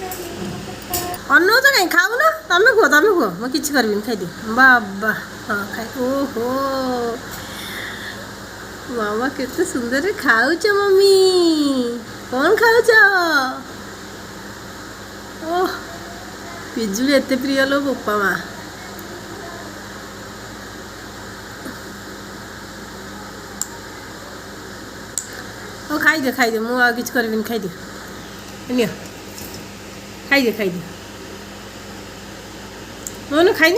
अन्न तो कहीं खाऊ ना तमें कुह मैं किसी करबी खाईदि बाबा हाँ खाई ओहो मामा केते सुंदर खाऊच मम्मी कौन खाऊच ओह पिजुली एते प्रिय लो बोपा माँ ओ खाईदे मुझे आ किसी करबी खाईदि नि खाईदे मोनू खाई